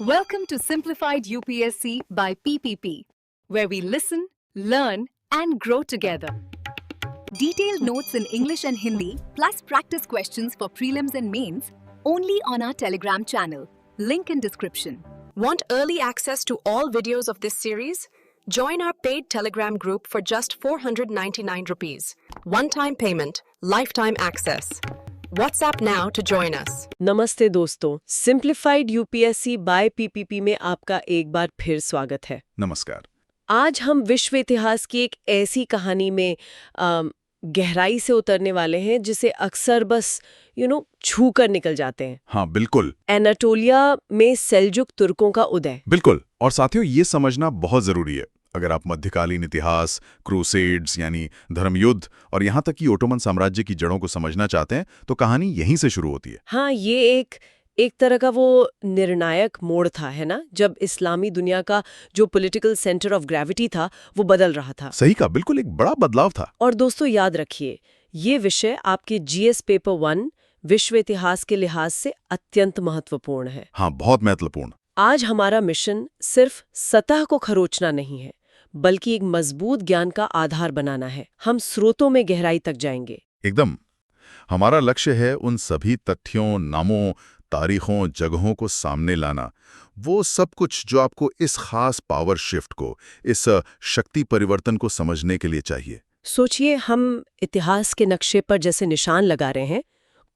Welcome to Simplified UPSC by PPP, where we listen, learn, and grow together. Detailed notes in English and Hindi, plus practice questions for prelims and mains, only on our Telegram channel. Link in description. Want early access to all videos of this series? Join our paid Telegram group for just 499 rupees. One-time payment, lifetime access. WhatsApp now to join us. नमस्ते दोस्तों, simplified UPSC bye PPP में आपका एक बार फिर स्वागत है। नमस्कार। आज हम विश्व इतिहास की एक ऐसी कहानी में गहराई से उतरने वाले हैं जिसे अक्सर बस छू कर निकल जाते हैं। हाँ, बिल्कुल। एनाटोलिया में सेल्जुक तुर्कों का उदय। बिल्कुल। और साथियों, ये समझना बहुत जरूरी है अगर आप मध्यकालीन इतिहास, क्रूसेड्स यानी धर्मयुद्ध और यहाँ तक कि ओटोमन साम्राज्य की जड़ों को समझना चाहते हैं तो कहानी यहीं से शुरू होती है। हाँ, ये एक तरह का वो निर्णायक मोड़ था, है ना, जब इस्लामी दुनिया का जो पॉलिटिकल सेंटर ऑफ ग्रेविटी था वो बदल रहा था। सही कहा, बिल्कुल एक बड़ा बदलाव था। और दोस्तों याद रखिए, ये विषय आपके जीएस पेपर 1 विश्व इतिहास के लिहाज से अत्यंत महत्वपूर्ण है। हाँ, बहुत महत्वपूर्ण। आज हमारा मिशन सिर्फ सतह को खरोचना नहीं है, बल्कि एक मजबूत ज्ञान का आधार बनाना है। हम स्रोतों में गहराई तक जाएंगे। एकदम। हमारा लक्ष्य है उन सभी तथ्यों, नामों, तारीखों, जगहों को सामने लाना, वो सब कुछ जो आपको इस खास पावर शिफ्ट को, इस शक्ति परिवर्तन को समझने के लिए चाहिए। सोचिए, हम इतिहास के नक्शे पर जैसे निशान लगा रहे हैं,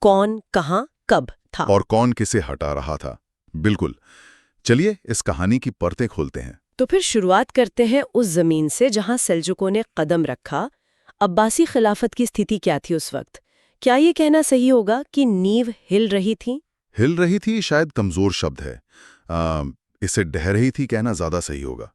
कौन कहां कब था और कौन किसे हटा रहा था। बिल्कुल। चलिए इस कहानी की परतें खोलते हैं। तो फिर शुरुआत करते हैं उस जमीन से जहां सेल्जुकों ने कदम रखा। अब्बासी खिलाफत की स्थिति क्या थी उस वक्त? क्या ये कहना सही होगा कि नींव हिल रही थी? हिल रही थी शायद कमजोर शब्द है। इसे ढह रही थी कहना ज्यादा सही होगा।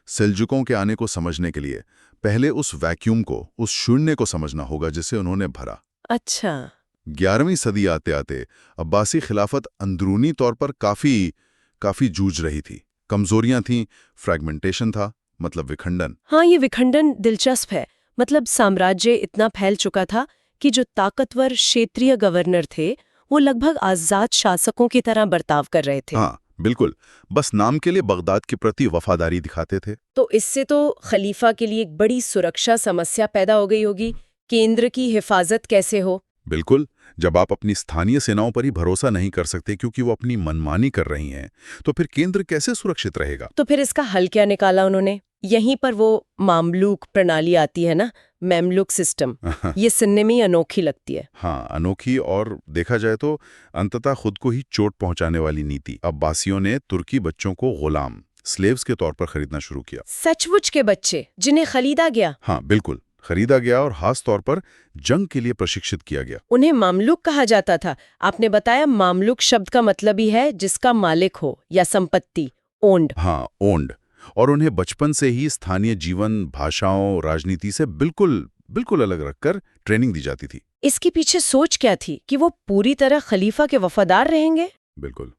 सेल्जुकों के आने को समझने के लिए पहले उस वैक्यूम को, उस शून्य को समझना होगा जिसे उन्होंने भरा। अच्छा। 11वीं सदी आते आते अब्बासी खिलाफत अंदरूनी तौर पर काफी जूझ रही थी। कमजोरियां थीं, फ्रैगमेंटेशन था, मतलब विखंडन। हाँ, ये विखंडन दिलचस्प है। मतलब साम्राज्य इतना फैल चुका था कि जो ताकतवर क्षेत्रीय गवर्नर थे वो लगभग आजाद शासकों की तरह बर्ताव कर रहे थे। हाँ, बिल्कुल। बस नाम के लिए बगदाद के प्रति वफादारी दिखाते थे। तो इससे तो खलीफा के लिए एक बड़ी सुरक्षा समस्या पैदा हो गई होगी। केंद्र की हिफाजत कैसे हो? बिल्कुल। जब आप अपनी स्थानीय सेनाओं पर ही भरोसा नहीं कर सकते क्योंकि वो अपनी मनमानी कर रही हैं, तो फिर केंद्र कैसे सुरक्षित रहेगा? तो फिर इसका हल क्या निकाला उन्होंने? यहीं पर वो मामलूक प्रणाली आती है ना, मेमलुक सिस्टम। ये सुनने में ही अनोखी लगती है। हाँ, अनोखी और देखा जाए तो अंततः खुद को ही चोट पहुंचाने वाली नीति। अब्बासियों ने तुर्की बच्चों को गुलाम, स्लेव्स के तौर पर खरीदना शुरू किया। सचमुच के बच्चे जिन्हें खरीदा गया? हाँ, बिल्कुल खरीदा गया और खास तौर पर जंग के लिए प्रशिक्षित किया गया। उन्हें मामलुक कहा जाता था। आपने बताया मामलुक शब्द का मतलब ही है जिसका मालिक हो या संपत्ति, ओन्ड। हाँ, ओन्ड। और उन्हें बचपन से ही स्थानीय जीवन, भाषाओं, राजनीति से बिल्कुल अलग रखकर ट्रेनिंग दी जाती थी। इसके पीछे सोच क्या थी कि वो पूरी तरह खलीफा के वफादार रहेंगे? बिल्कुल।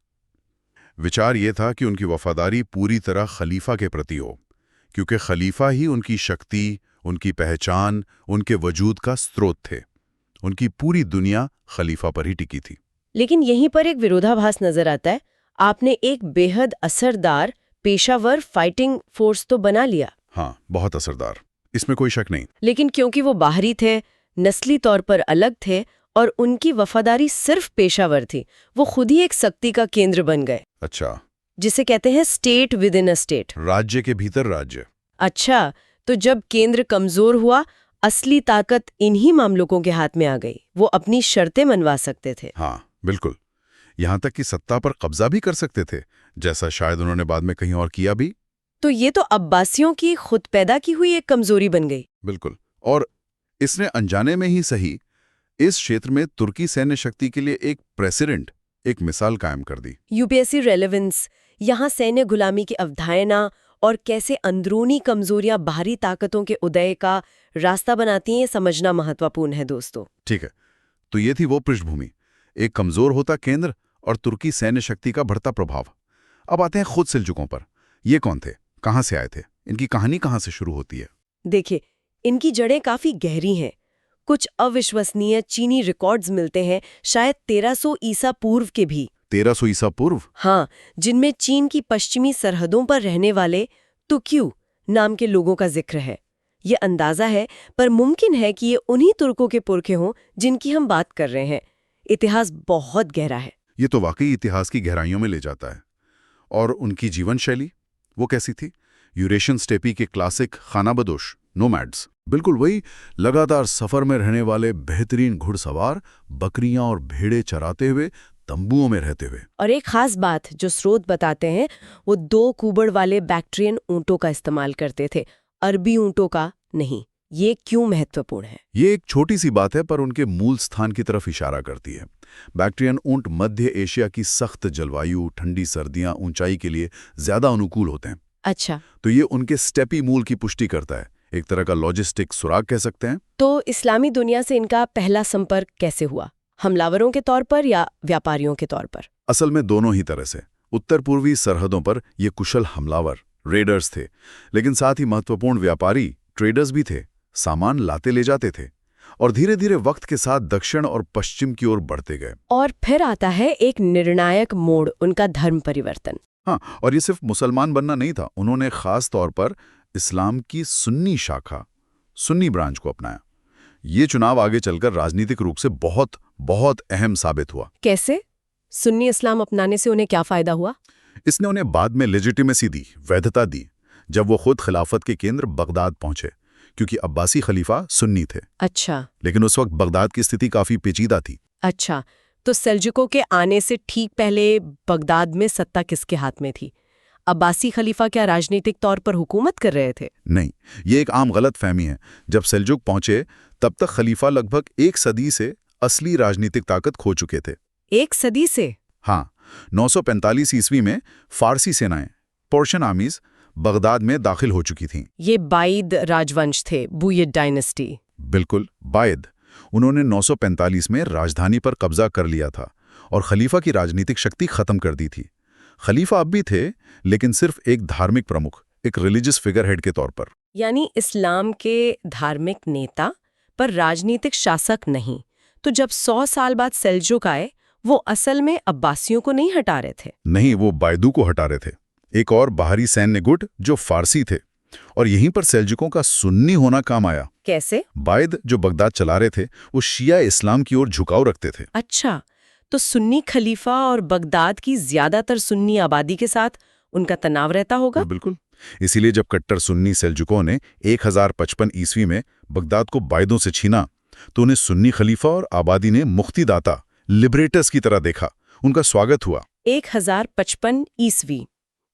विचार ये था कि उनकी वफादारी पूरी तरह खलीफा के प्रति हो, क्योंकि खलीफा ही उनकी शक्ति, उनकी पहचान, उनके वजूद का स्रोत थे। उनकी पूरी दुनिया खलीफा पर ही टिकी थी। लेकिन यहीं पर एक विरोधाभास नजर आता है। आपने एक बेहद असरदार पेशावर फाइटिंग फोर्स तो बना लिया। हाँ, बहुत असरदार, इसमें कोई शक नहीं। लेकिन क्योंकि वो बाहरी थे, नस्ली तौर पर अलग थे और उनकी वफादारी सिर्फ पेशावर थी, वो खुद ही एक शक्ति का केंद्र बन गए। अच्छा। जिसे कहते हैं state with in a state. राज्य के भीतर राज्य। अच्छा, तो जब केंद्र कमजोर हुआ, असली ताकत इन्हीं मामलुकों के हाथ में आ गई। वो अपनी शर्तें मनवा सकते थे। हाँ, बिल्कुल। यहां तक कि सत्ता पर कब्जा भी कर सकते थे, जैसा शायद उन्होंने बाद में कहीं और किया भी। तो ये तो अब्बासियों की खुद पैदा की हुई एक कमजोरी बन गई। बिल्कुल। और इसने अनजाने में ही सही इस क्षेत्र में तुर्की सैन्य शक्ति के लिए एक प्रेसिडेंट, एक मिसाल कायम कर दी। यूपीएससी रेलेवेंस यहाँ सैन्य गुलामी की अवधारणा और कैसे अंदरूनी कमजोरियां बाहरी ताकतों के उदय का रास्ता बनाती हैं, ये समझना महत्वपूर्ण है दोस्तों। ठीक है, तो ये थी वो पृष्ठभूमि, एक कमजोर होता केंद्र और तुर्की सैन्य शक्ति का बढ़ता प्रभाव। अब आते हैं खुद सेल्जुकों पर। ये कौन थे, कहां से आए थे, इनकी कहानी कहां से शुरू होती है? देखिए, इनकी जड़ें काफी गहरी हैं। कुछ अविश्वसनीय चीनी रिकॉर्ड्स मिलते हैं, शायद 1300 ईसा पूर्व के भी। 1300 ईसा पूर्व। हाँ, जिनमें चीन की पश्चिमी सरहदों पर रहने वाले तुर्क्यू नाम के लोगों का जिक्र है। ये अंदाजा है, पर मुमकिन है कि ये उन्हीं तुर्कों के पुरखे हों जिनकी हम बात कर रहे हैं। इतिहास बहुत गहरा है। ये तो वाकई इतिहास की गहराइयों में ले जाता है। और उनकी जीवन शैली वो कैसी थी? यूरेशियन स्टेपी के क्लासिक खानाबदोश, नोमैड्स, बिल्कुल वही लगातार सफर में रहने वाले बेहतरीन घुड़सवार, बकरियां और भेड़े चराते हुए, तंबुओं में रहते हुए। और एक खास बात जो स्रोत बताते हैं, वो 2 कुबड़ वाले बैक्ट्रियन ऊंटों का इस्तेमाल करते थे, अरबी ऊंटों का नहीं। ये क्यों महत्वपूर्ण है? ये एक छोटी सी बात है, पर उनके मूल स्थान की तरफ इशारा करती है। बैक्ट्रियन ऊंट मध्य एशिया की सख्त जलवायु, ठंडी सर्दियां, ऊंचाई के लिए ज्यादा अनुकूल होते हैं। अच्छा, तो ये उनके स्टेपी मूल की पुष्टि करता है, एक तरह का लॉजिस्टिक सुराग कह सकते हैं। तो इस्लामी दुनिया से इनका पहला संपर्क कैसे हुआ? हमलावरों के तौर पर या व्यापारियों के तौर पर? असल में दोनों ही तरह से। उत्तर पूर्वी सरहदों पर ये कुशल हमलावर, रेडर्स थे, लेकिन साथ ही महत्वपूर्ण व्यापारी, ट्रेडर्स भी थे, सामान लाते ले जाते थे, और धीरे धीरे वक्त के साथ दक्षिण और पश्चिम की ओर बढ़ते गए। और फिर आता है एक निर्णायक मोड़, उनका धर्म परिवर्तन। हाँ, और ये सिर्फ मुसलमान बनना नहीं था, उन्होंने खास तौर पर इस्लाम की सुन्नी शाखा, सुन्नी ब्रांच को अपनाया। ये चुनाव आगे चलकर राजनीतिक रूप से बहुत बहुत अहम साबित हुआ। कैसे? सुन्नी इस्लाम अपनाने से उन्हें क्या फायदा हुआ? इसने उन्हें बाद में लेजिटिमेसी दी, वैधता दी, जब वो खुद खिलाफत के केंद्र बगदाद पहुंचे, क्योंकि अब्बासी खलीफा सुन्नी थे। अच्छा। लेकिन उस वक्त बगदाद की स्थिति काफी पेचीदा थी। अच्छा, तो सेल्जुकों के आने से ठीक पहले बगदाद में सत्ता किसके हाथ में थी? अब्बासी खलीफा क्या राजनीतिक तौर पर हुकूमत कर रहे थे? नहीं, ये एक आम गलत फहमी है। जब सेल्जुक पहुंचे तब तक खलीफा लगभग 1 सदी से असली राजनीतिक ताकत खो चुके थे। 1 सदी से? हाँ, 945 ईस्वी में फारसी सेनाएं, पर्शियन आर्मीज, बगदाद में दाखिल हो चुकी थीं। ये बाइद राजवंश थे, बुयद डायनेस्टी। बिल्कुल, बायद। उन्होंने 945 में राजधानी पर कब्जा कर लिया था और खलीफा की राजनीतिक शक्ति खत्म कर दी थी। खलीफा अब भी थे, लेकिन सिर्फ एक धार्मिक प्रमुख, एक रिलीजियस फिगरहेड के तौर पर। यानी इस्लाम के धार्मिक नेता पर राजनीतिक शासक नहीं। तो जब 100 साल बाद सेल्जुक आए, वो असल में अब्बासियों को नहीं हटा रहे थे? नहीं, वो बायदू को हटा रहे थे, एक और बाहरी सैन्य गुट जो फारसी थे। और यहीं पर सेल्जुकों का सुन्नी होना काम आया। कैसे? बायद जो बगदाद चला रहे थे, वो शिया इस्लाम की ओर झुकाव रखते थे। अच्छा, तो सुन्नी खलीफा और बगदाद की ज्यादातर सुन्नी आबादी के साथ उनका तनाव रहता होगा? बिल्कुल। इसीलिए जब कट्टर सुन्नी सेल्जुकों ने 1055 ईस्वी में बगदाद को बायदों से छीना, तो उन्हें सुन्नी खलीफा और आबादी ने मुक्तिदाता, लिबरेटर्स की तरह देखा। उनका स्वागत हुआ। 1055 ईस्वी,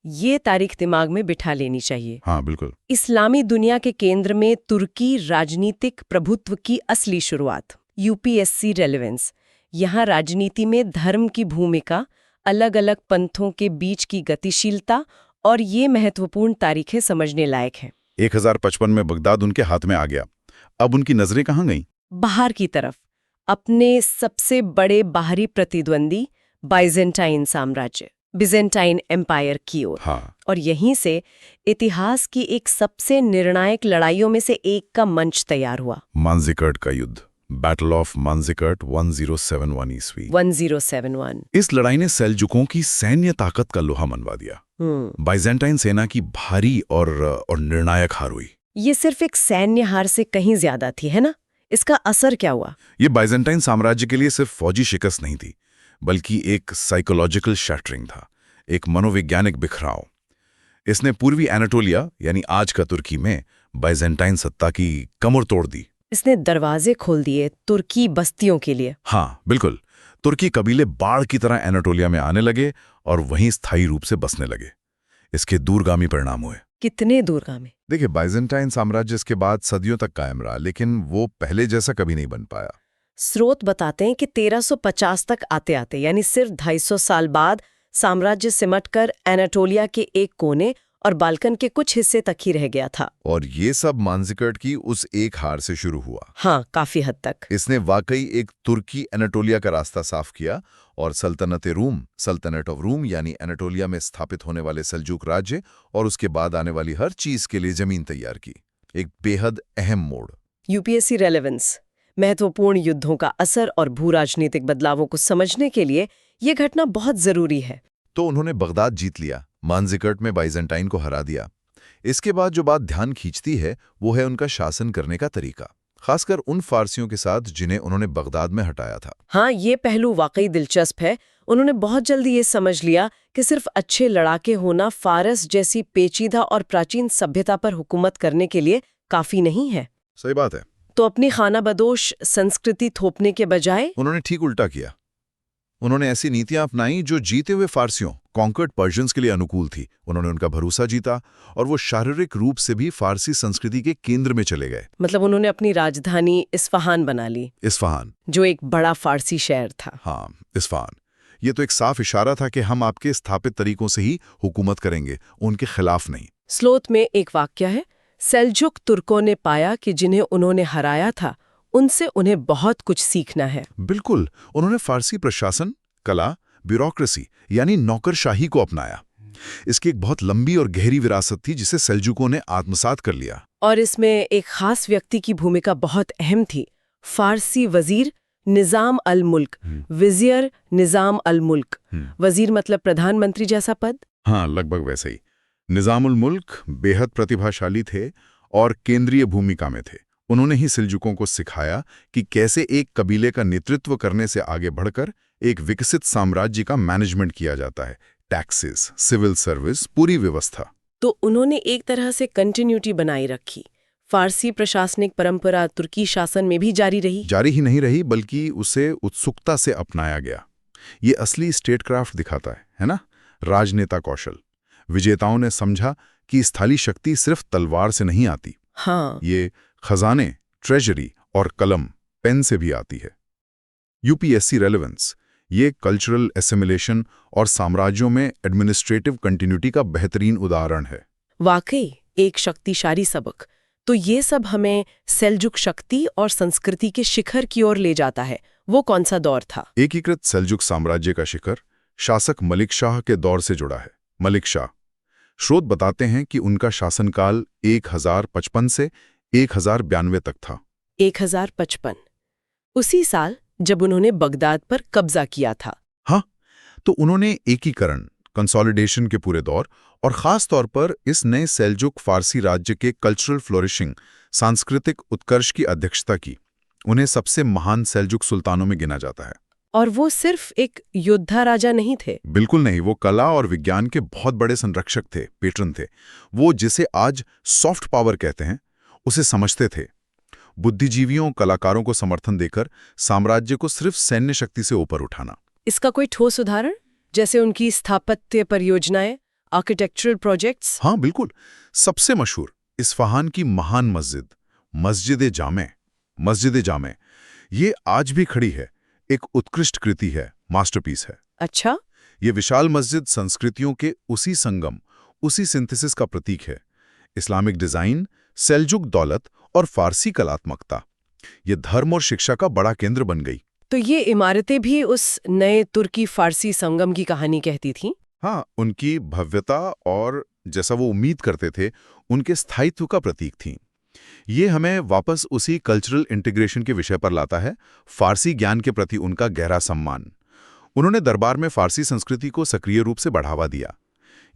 ये तारीख दिमाग में बिठा लेनी चाहिए। हाँ, बिल्कुल। इस्लामी दुनिया के केंद्र में तुर्की राजनीतिक प्रभुत्व की असली शुरुआत। UPSC relevance. यहाँ राजनीति में धर्म की भूमिका, अलग अलग पंथों के बीच की गतिशीलता, और ये महत्वपूर्ण तारीखें समझने लायक हैं। 1055 में बगदाद उनके हाथ में आ गया। अब उनकी नजरें कहाँ गईं? बाहर की तरफ, अपने सबसे बड़े बाहरी प्रतिद्वंदी बाइजेंटाइन साम्राज्य, बिजेंटाइन एम्पायर की ओर। हाँ। और यहीं से इतिहास की एक सबसे निर्णायक लड़ाइयों में से एक का मंच तैयार हुआ। मांजिकर्ट का युद्ध, बैटल ऑफ मांजिकर्ट 1071 ईस्वी। 1071। इस लड़ाई ने सेल्जुकों की सैन्य ताकत का लोहा मनवा दिया। बाइजेंटाइन सेना की भारी और निर्णायक हार हुई। ये सिर्फ एक सैन्य हार से कहीं ज्यादा थी, है ना? इसका असर क्या हुआ? ये बाइजेंटाइन साम्राज्य के लिए सिर्फ फौजी शिकस्त नहीं थी, बल्कि एक साइकोलॉजिकल शैटरिंग था, एक मनोवैज्ञानिक बिखराव। इसने पूर्वी एनाटोलिया यानी आज का तुर्की में बाइजेंटाइन सत्ता की कमर तोड़ दी। इसने दरवाजे खोल दिए तुर्की बस्तियों के लिए। हाँ, बिल्कुल। तुर्की कबीले बाढ़ की तरह एनाटोलिया में आने लगे और वहीं स्थायी रूप से बसने लगे। इसके दूरगामी परिणाम हुए। कितने दूरगामी? देखिए, बाइजेंटाइन साम्राज्य इसके बाद सदियों तक कायम रहा, लेकिन वो पहले जैसा कभी नहीं बन पाया। स्रोत बताते हैं कि 1350 तक आते आते, यानी सिर्फ 250 साल बाद, साम्राज्य सिमटकर एनाटोलिया के एक कोने और बाल्कन के कुछ हिस्से तक ही रह गया था। और ये सब मांजिकर्ट की उस एक हार से शुरू हुआ। हाँ, काफी हद तक। इसने वाकई एक तुर्की एनाटोलिया का रास्ता साफ किया और सल्तनत रूम, सल्तनत ऑफ रूम यानी एनाटोलिया में स्थापित होने वाले सल्जूक राज्य और उसके बाद आने वाली हर चीज के लिए जमीन तैयार की। एक बेहद अहम मोड़। UPSC relevance. महत्वपूर्ण युद्धों का असर और भू राजनीतिक बदलावों को समझने के लिए ये घटना बहुत जरूरी है। तो उन्होंने बगदाद जीत लिया, मानजिकर्ट में बाइजेंटाइन को हरा दिया। इसके बाद जो बात ध्यान खींचती है वो है उनका शासन करने का तरीका, खासकर उन फारसियों के साथ जिन्हें उन्होंने बगदाद में हटाया था। हाँ, ये पहलू वाकई दिलचस्प है। उन्होंने बहुत जल्दी ये समझ लिया कि सिर्फ अच्छे लड़ाके होना फारस जैसी पेचीदा और प्राचीन सभ्यता पर हुकूमत करने के लिए काफी नहीं है। सही बात है। तो अपनी खानाबदोश संस्कृति थोपने के बजाय उन्होंने ठीक उल्टा किया। उन्होंने ऐसी नीतियां अपनाई जो जीते हुए फारसियों, कॉन्कर्ड पर्शियंस के लिए अनुकूल थी। उन्होंने उनका भरोसा जीता और वो शारीरिक रूप से भी फारसी संस्कृति के केंद्र में चले गए। मतलब उन्होंने अपनी राजधानी इस्फहान बना ली, इस्फहान, जो एक बड़ा फारसी शहर था। हाँ, इस्फहान। ये तो एक साफ इशारा था कि हम आपके स्थापित तरीकों से ही हुकूमत करेंगे, उनके खिलाफ नहीं। स्लोथ में एक वाक्य है, सेल्जुक तुर्कों ने पाया कि जिन्हें उन्होंने हराया था उनसे उन्हें बहुत कुछ सीखना है। बिल्कुल, उन्होंने फारसी प्रशासन, कला, ब्यूरोक्रेसी यानी नौकरशाही को अपनाया। इसकी एक बहुत लंबी और गहरी विरासत थी जिसे सेल्जुकों ने आत्मसात कर लिया। और इसमें एक खास व्यक्ति की भूमिका बहुत अहम थी, फारसी वजीर निजाम अल मुल्क, विजियर निजाम अल मुल्क। वजीर मतलब प्रधानमंत्री जैसा पद? हाँ, लगभग वैसे ही। निजामुल मुल्क बेहद प्रतिभाशाली थे और केंद्रीय भूमिका में थे। उन्होंने ही सिल्जुकों को सिखाया कि कैसे एक कबीले का नेतृत्व करने से आगे बढ़कर एक विकसित साम्राज्य का मैनेजमेंट किया जाता है। टैक्सेस, सिविल सर्विस, पूरी व्यवस्था। तो उन्होंने एक तरह से कंटिन्यूटी बनाई रखी। फारसी प्रशासनिक परंपरा तुर्की शासन में भी जारी रही। जारी ही नहीं रही बल्कि उसे उत्सुकता से अपनाया गया। ये असली स्टेटक्राफ्ट दिखाता है ना? राजनेता कौशल। विजेताओं ने समझा कि स्थलीय शक्ति सिर्फ तलवार से नहीं आती। हाँ, ये खजाने, ट्रेजरी और कलम, पेन से भी आती है। यूपीएससी रेलेवेंस, ये कल्चरल एसिमिलेशन और साम्राज्यों में एडमिनिस्ट्रेटिव कंटिन्यूटी का बेहतरीन उदाहरण है। वाकई एक शक्तिशाली सबक। तो ये सब हमें सेल्जुक शक्ति और संस्कृति के शिखर की ओर ले जाता है। वो कौन सा दौर था? एकीकृत सेल्जुक साम्राज्य का शिखर शासक मलिक शाह के दौर से जुड़ा है। मलिक शाह, स्रोत बताते हैं कि उनका शासनकाल 1055 से 1092 तक था। 1055, उसी साल जब उन्होंने बगदाद पर कब्जा किया था। हाँ, तो उन्होंने एकीकरण, कंसोलिडेशन के पूरे दौर और खास तौर पर इस नए सेल्जुक फारसी राज्य के कल्चरल फ्लोरिशिंग, सांस्कृतिक उत्कर्ष की अध्यक्षता की। उन्हें सबसे महान सेल्जुक सुल्तानों में गिना जाता है। और वो सिर्फ एक योद्धा राजा नहीं थे। बिल्कुल नहीं, वो कला और विज्ञान के बहुत बड़े संरक्षक थे, पेट्रन थे। वो जिसे आज सॉफ्ट पावर कहते हैं, उसे समझते थे। बुद्धिजीवियों, कलाकारों को समर्थन देकर साम्राज्य को सिर्फ सैन्य शक्ति से ऊपर उठाना। इसका कोई ठोस उदाहरण, जैसे उनकी स्थापत्य परियोजनाएं, आर्किटेक्चरल प्रोजेक्ट्स? हाँ बिल्कुल, सबसे मशहूर इस्फहान की महान मस्जिद, मस्जिद जामे, ये आज भी खड़ी है। एक उत्कृष्ट कृति है, मास्टरपीस है। अच्छा, ये विशाल मस्जिद संस्कृतियों के उसी संगम, उसी सिंथेसिस का प्रतीक है। इस्लामिक डिजाइन, सेल्जुक दौलत और फारसी कलात्मकता, ये धर्म और शिक्षा का बड़ा केंद्र बन गई। तो ये इमारतें भी उस नए तुर्की फारसी संगम की कहानी कहती थीं? हाँ, उनकी भव्यता और जैसा वो उम्मीद करते थे, उनके स्थायित्व का प्रतीक थीं। ये हमें वापस उसी कल्चरल इंटीग्रेशन के विषय पर लाता है, फारसी ज्ञान के प्रति उनका गहरा सम्मान। उन्होंने दरबार में फारसी संस्कृति को सक्रिय रूप से बढ़ावा दिया।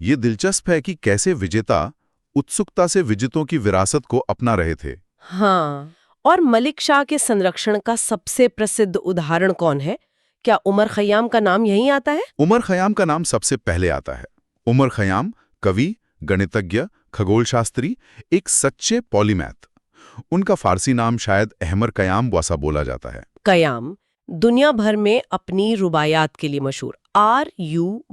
ये दिलचस्प है कि कैसे विजेता उत्सुकता से विजितों की विरासत को अपना रहे थे। हाँ, और मलिक शाह के संरक्षण का सबसे प्रसिद्ध उदाहरण कौन है? क्या उमर खयाम का नाम यहीं आता है? उमर खयाम का नाम सबसे पहले आता है। उमर खयाम कवि, गणितज्ञ, खगोलशास्त्री, एक सच्चे पॉलीमैथ। उनका फारसी नाम शायद अहमर कयाम वासा बोला जाता है। कयाम दुनिया भर में अपनी रुबायात के लिए मशहूर, RUBAIYAT।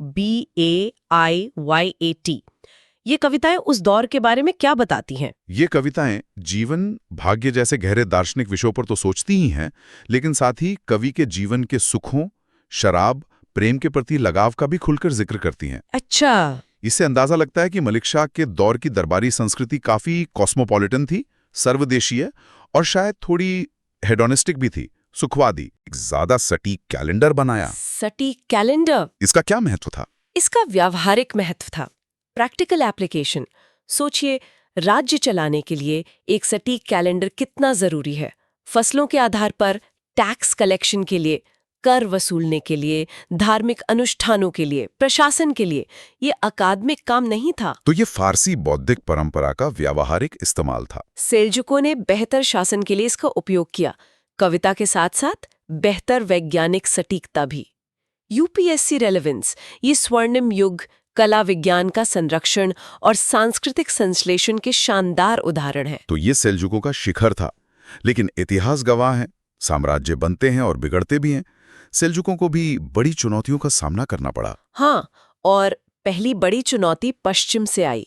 ये कविताएं उस दौर के बारे में क्या बताती हैं? ये कविताएं जीवन, भाग्य जैसे गहरे दार्शनिक विषयों पर तो सोचती ही हैं, लेकिन साथ ही कवि के जीवन के सुखों, शराब, प्रेम के प्रति लगाव का भी खुलकर जिक्र करती हैं। अच्छा, इससे अंदाजा लगता है कि मलिक शाह के दौर की दरबारी संस्कृति काफी कॉस्मोपॉलिटन थी, सर्वदेशीय और शायद थोड़ी हेडोनिस्टिक भी थी, सुखवादी। एक ज्यादा सटीक कैलेंडर बनाया। सटीक कैलेंडर, इसका क्या महत्व था? इसका व्यावहारिक महत्व था, प्रैक्टिकल एप्लीकेशन। सोचिए, राज्य चलाने के लिए एक सटीक कैलेंडर कितना जरूरी है। फसलों के आधार पर टैक्स कलेक्शन के लिए, कर वसूलने के लिए, धार्मिक अनुष्ठानों के लिए, प्रशासन के लिए। ये अकादमिक काम नहीं था। तो ये फारसी बौद्धिक परंपरा का व्यावहारिक इस्तेमाल था। सेल्जुकों ने बेहतर शासन के लिए इसका उपयोग किया, कविता के साथ साथ बेहतर वैज्ञानिक सटीकता भी। यूपीएससी रेलेवेंस, ये स्वर्णिम युग, कला विज्ञान का संरक्षण और सांस्कृतिक संश्लेषण के शानदार उदाहरण है। तो ये सेल्जुकों का शिखर था। लेकिन इतिहास गवाह है, साम्राज्य बनते हैं और बिगड़ते भी हैं। सेल्जुकों को भी बड़ी चुनौतियों का सामना करना पड़ा। हाँ, और पहली बड़ी चुनौती पश्चिम से आई,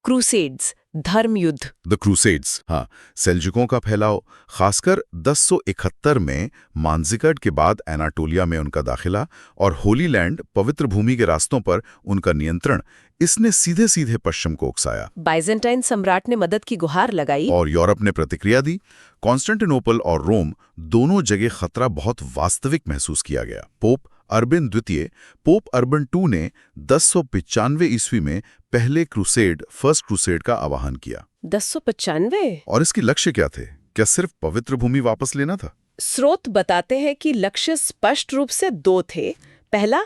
क्रूसेड्स, धर्म युद्ध। The crusades. हाँ, सेल्जुकों का फैलाव खासकर 1071 में मांजिकट के बाद एनाटोलिया में उनका दाखिला और होली लैंड, पवित्र भूमि के रास्तों पर उनका नियंत्रण, इसने सीधे सीधे पश्चिम को उकसाया। बाइजेंटाइन सम्राट ने मदद की गुहार लगाई और यूरोप ने प्रतिक्रिया दी। कॉन्स्टेंटिनोपल और रोम दोनों जगह खतरा बहुत वास्तविक महसूस किया गया। पोप अर्बन द्वितीय, पोप अर्बन II ने 1095 ईस्वी में पहले क्रूसेड, फर्स्ट क्रूसेड का आह्वान किया। 1095? और इसके लक्ष्य क्या थे? क्या सिर्फ पवित्र भूमि वापस लेना था? स्रोत बताते हैं कि लक्ष्य स्पष्ट रूप से दो थे। पहला,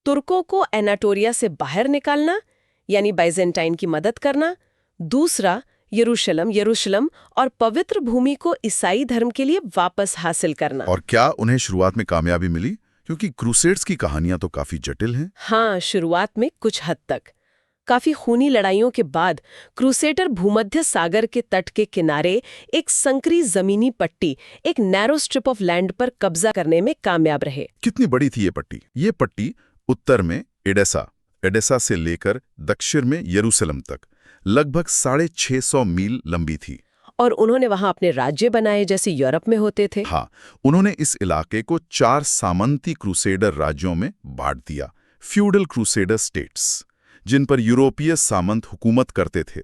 तुर्कों को एनाटोलिया से बाहर निकालना, यानी बाइजेंटाइन की मदद करना। दूसरा, यरूशलेम और पवित्र भूमि को ईसाई धर्म के लिए वापस हासिल करना। और क्या उन्हें शुरुआत में कामयाबी मिली? क्योंकि क्रूसेड्स की कहानियां तो काफी जटिल हैं। हाँ, शुरुआत में कुछ हद तक। काफी खूनी लड़ाइयों के बाद क्रूसेडर भूमध्य सागर के तट के किनारे एक संकरी जमीनी पट्टी, एक नैरो स्ट्रिप ऑफ लैंड पर कब्जा करने में कामयाब रहे। कितनी बड़ी थी ये पट्टी? ये पट्टी उत्तर में एडेसा से लेकर दक्षिण में यरूशलेम तक लगभग 650 मील लंबी थी। और उन्होंने वहां अपने राज्य बनाए जैसे यूरोप में होते थे। हाँ, उन्होंने इस इलाके को 4 सामंती क्रूसेडर राज्यों में बांट दिया, फ्यूडल क्रूसेडर स्टेट्स, जिन पर यूरोपीय सामंत हुकूमत करते थे।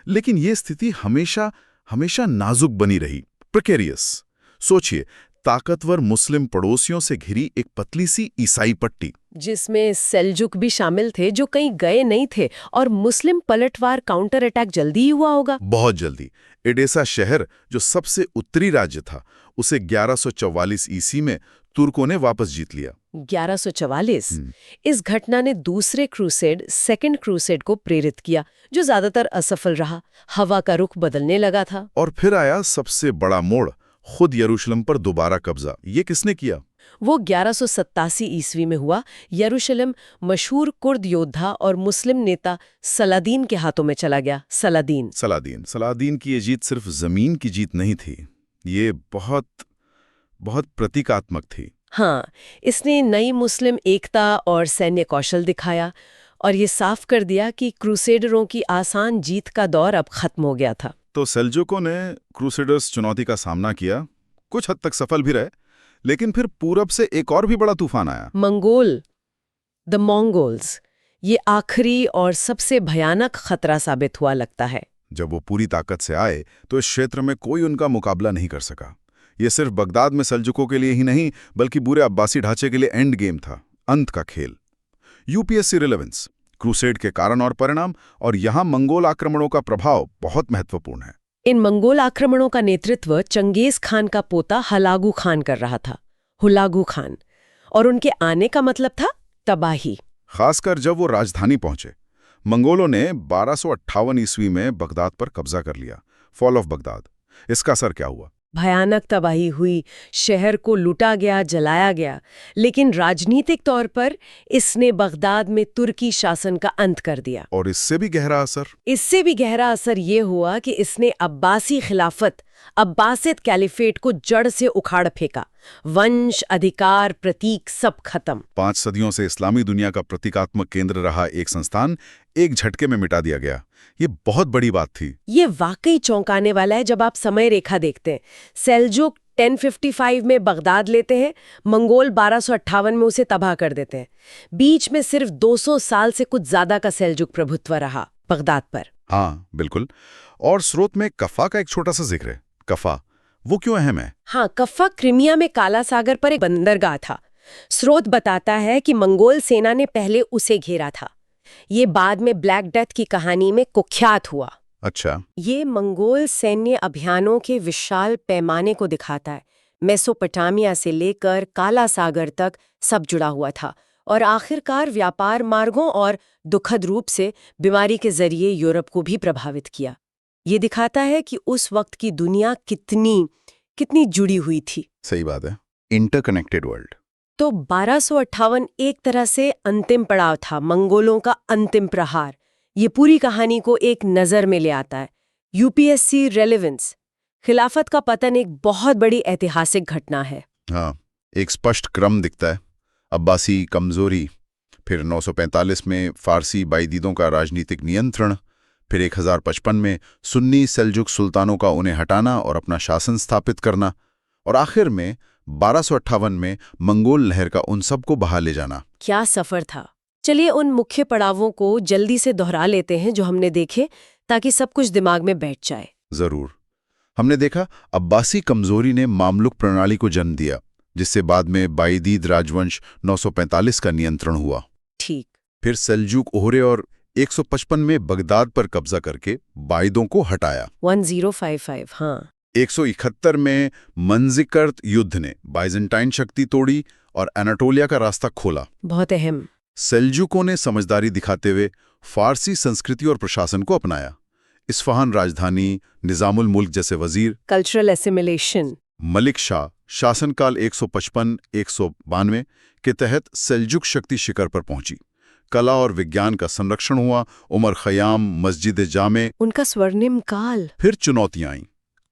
लेकिन ये स्थिति हमेशा नाजुक बनी रही, प्रिकेरियस। सोचिए, ताकतवर मुस्लिम पड़ोसियों से घिरी एक पतली सी ईसाई पट्टी, जिसमें सेल्जुक भी शामिल थे जो कहीं गए नहीं थे, और मुस्लिम पलटवार काउंटर अटैक जल्दी ही हुआ होगा। बहुत जल्दी। एडेसा शहर, जो सबसे उत्तरी राज्य था, उसे 1144 ईस्वी में तुर्कों ने वापस जीत लिया। 1144? इस घटना ने दूसरे क्रूसेड, सेकंड क्रूसेड को प्रेरित किया, जो ज्यादातर असफल रहा। हवा का रुख बदलने लगा था। और फिर आया सबसे बड़ा मोड़, खुद यरूशलेम पर दोबारा कब्जा। ये किसने किया? वो 1187 ईस्वी में हुआ। यरूशलेम मशहूर कुर्द योद्धा और मुस्लिम नेता सलादीन के हाथों में चला गया। सलादीन की ये जीत सिर्फ जमीन की जीत नहीं थी, ये बहुत प्रतीकात्मक थी। हाँ, इसने नई मुस्लिम एकता और सैन्य कौशल दिखाया, और ये साफ कर दिया कि क्रूसेडरों की आसान जीत का दौर अब खत्म हो गया था। तो सेल्जुकों ने क्रूसेडर्स चुनौती का सामना किया, कुछ हद तक सफल भी रहे। लेकिन फिर पूरब से एक और भी बड़ा तूफान आया, द मंगोल्स। ये आखिरी और सबसे भयानक खतरा साबित हुआ लगता है। जब वो पूरी ताकत से आए तो इस क्षेत्र में कोई उनका मुकाबला नहीं कर सका। ये सिर्फ बगदाद में सेल्जुकों के लिए ही नहीं, बल्कि पूरे अब्बासी ढांचे के लिए एंड गेम था, अंत का खेल। यूपीएससी रिलेवेंस, क्रूसेड के कारण और परिणाम, और यहाँ मंगोल आक्रमणों का प्रभाव बहुत महत्वपूर्ण है। इन मंगोल आक्रमणों का नेतृत्व चंगेज खान का पोता हुलागु खान कर रहा था, हुलागु खान, और उनके आने का मतलब था तबाही। खासकर जब वो राजधानी पहुंचे। मंगोलों ने 1258 ईस्वी में बगदाद पर कब्जा कर लिया, फॉल ऑफ बगदाद। इसका असर क्या हुआ? भयानक तबाही हुई, शहर को लूटा गया, जलाया गया। लेकिन राजनीतिक तौर पर इसने बगदाद में तुर्की शासन का अंत कर दिया। और इससे भी गहरा असर ये हुआ कि इसने अब्बासी खिलाफत, अब्बासिद कैलिफेट को जड़ से उखाड़ फेंका। वंश, अधिकार, प्रतीक सब खत्म। 5 सदियों से इस्लामी दुनिया का प्रतीकात्मक केंद्र रहा एक संस्थान एक झटके में मिटा दिया गया। ये बहुत बड़ी बात थी। ये वाकई चौंकाने वाला है जब आप समय रेखा देखते हैं। सेल्जुक 1055 में बगदाद लेते हैं, मंगोल 1258 में उसे तबाह कर देते हैं। बीच में सिर्फ 200 साल से कुछ ज्यादा का सेल्जुक प्रभुत्व रहा बगदाद पर। हाँ, बिल्कुल। और स्रोत में कफा का एक छोटा सा जिक्र है। कफा, वो क्यों अहम है? हाँ, कफा क्रीमिया में काला सागर पर एक बंदरगाह था। स्रोत बताता है कि मंगोल सेना ने पहले उसे घेरा था। ये बाद में ब्लैक डेथ की कहानी में कुख्यात हुआ। अच्छा। ये मंगोल सैन्य अभियानों के विशाल पैमाने को दिखाता है। मेसोपोटामिया से लेकर काला सागर तक सब जुड़ा हुआ था और आखिरकार व्यापार मार्गों और दुखद रूप से बीमारी के जरिए यूरोप को भी प्रभावित किया। ये दिखाता है कि उस वक्त की दुनिया कितनी जुड़ी हुई थी। सही बात है, इंटरकनेक्टेड वर्ल्ड। तो 1258 एक तरह से अंतिम पड़ाव था, मंगोलों का अंतिम प्रहार। ये पूरी कहानी को एक नज़र में ले आता है। यूपीएससी रेलेवेंस, खिलाफत का पतन एक बहुत बड़ी ऐतिहासिक घटना है। हाँ, एक स्पष्ट क्रम दिखता है। अब्बासी कमजोरी, फिर 945 में फारसी बायदीदों का राजनीतिक नियंत्रण, फिर 1055 में सुन्नी सेल्जुक सुल्तानों का उन्हें हटाना और अपना शासन स्थापित करना, और आखिर में 1258 में मंगोल लहर का उन सबको बहा ले जाना। क्या सफर था। चलिए उन मुख्य पड़ावों को जल्दी से दोहरा लेते हैं जो हमने देखे, ताकि सब कुछ दिमाग में बैठ जाए। जरूर। हमने देखा अब्बासी कमजोरी ने मामलुक प्रणाली को जन्म दिया, जिससे बाद में बायदीद राजवंश 945 का नियंत्रण हुआ। ठीक। फिर सेल्जुक ओहरे और 155 में बगदाद पर कब्जा करके बायदों को हटाया। 1055, हाँ। 171 में मंजिकर्त युद्ध ने बाइजेंटाइन शक्ति तोड़ी और एनाटोलिया का रास्ता खोला। बहुत अहम। सेल्जुकों ने समझदारी दिखाते हुए फारसी संस्कृति और प्रशासन को अपनाया। इस्फहान राजधानी, निजामुल मुल्क जैसे वजीर, कल्चरल एसिमिलेशन। मलिक शाह शासनकाल 155-192 के तहत सेल्जुक शक्ति शिखर पर पहुंची। कला और विज्ञान का संरक्षण हुआ। उमर खयाम, मस्जिद जामे, उनका स्वर्णिम काल। फिर चुनौतियां आईं।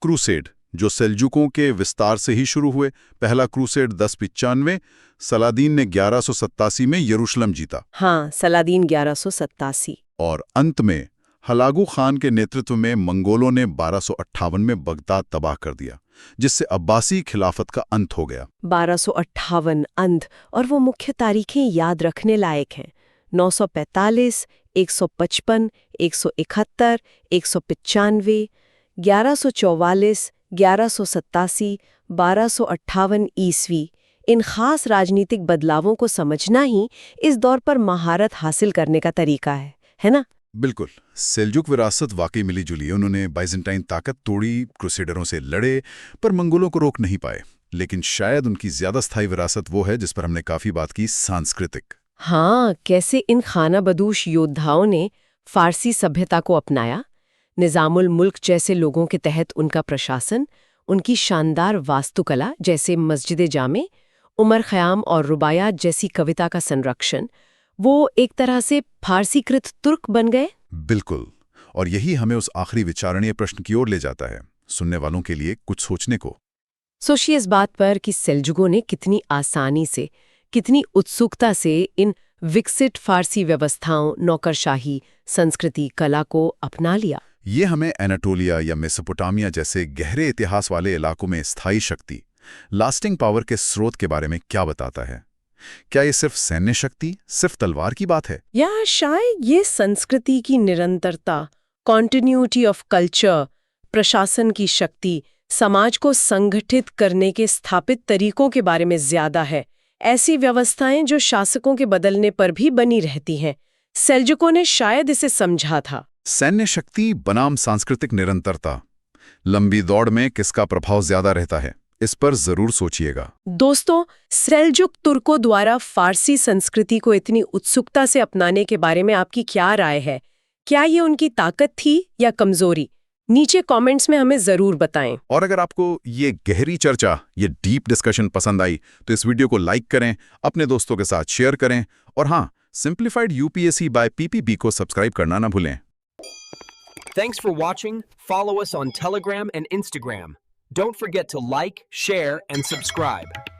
क्रूसेड, जो सेल्जुकों के विस्तार से ही शुरू हुए। पहला क्रूसेड 1095, सलादीन ने 1187 में यरूशलेम जीता। हाँ, सलादीन 1187। और अंत में हलागू खान के नेतृत्व में मंगोलों ने 1258 में बगदाद तबाह कर दिया, जिससे अब्बासी खिलाफत का अंत हो गया। 1258 अंत, और वो मुख्य तारीखें याद रखने लायक हैं। 945, 155, 171, 195, 1144, 1187, 1258 ईस्वी। इन खास राजनीतिक बदलावों को समझना ही इस दौर पर महारत हासिल करने का तरीका है ना? बिल्कुल। सेल्जुक विरासत वाकई मिली जुली। उन्होंने बाइजेंटाइन ताकत तोड़ी, क्रूसेडरों से लड़े, पर मंगोलों को रोक नहीं पाए। लेकिन शायद उनकी ज्यादा स्थायी विरासत वो है जिस पर हमने काफी बात की, सांस्कृतिक। हाँ, कैसे इन खानाबदोश योद्धाओं ने फारसी सभ्यता को अपनाया, निजामुल मुल्क जैसे लोगों के तहत उनका प्रशासन, उनकी शानदार वास्तुकला जैसे मस्जिद जामे, उमर खयाम और रुबायात जैसी कविता का संरक्षण, वो एक तरह से फारसीकृत तुर्क बन गए। बिल्कुल। और यही हमें उस आखिरी विचारणीय प्रश्न की ओर ले जाता है, सुनने वालों के लिए कुछ सोचने को। सोचिए इस बात पर कि सेल्जुकों ने कितनी आसानी से, कितनी उत्सुकता से इन विकसित फारसी व्यवस्थाओं, नौकरशाही, संस्कृति, कला को अपना लिया। ये हमें एनाटोलिया या मेसोपोटामिया जैसे गहरे इतिहास वाले इलाकों में स्थायी शक्ति, लास्टिंग पावर के स्रोत के बारे में क्या बताता है? क्या ये सिर्फ सैन्य शक्ति, सिर्फ तलवार की बात है, या शायद ये संस्कृति की निरंतरता, कॉन्टिन्यूटी ऑफ कल्चर, प्रशासन की शक्ति, समाज को संगठित करने के स्थापित तरीकों के बारे में ज्यादा है? ऐसी व्यवस्थाएं जो शासकों के बदलने पर भी बनी रहती हैं। सेल्जुकों ने शायद इसे समझा था। सैन्य शक्ति बनाम सांस्कृतिक निरंतरता, लंबी दौड़ में किसका प्रभाव ज्यादा रहता है, इस पर जरूर सोचिएगा। दोस्तों, सेल्जुक तुर्कों द्वारा फारसी संस्कृति को इतनी उत्सुकता से अपनाने के बारे में आपकी क्या राय है? क्या ये उनकी ताकत थी या कमजोरी? नीचे कमेंट्स में हमें जरूर बताएं। और अगर आपको ये गहरी चर्चा, ये डीप डिस्कशन पसंद आई तो इस वीडियो को लाइक करें, अपने दोस्तों के साथ शेयर करें, और हाँ, सिंप्लीफाइड यूपीएससी बाय पीपीपी को सब्सक्राइब करना ना भूलें। Thanks for watching. Follow us on Telegram and Instagram. Don't forget to like, share, and subscribe.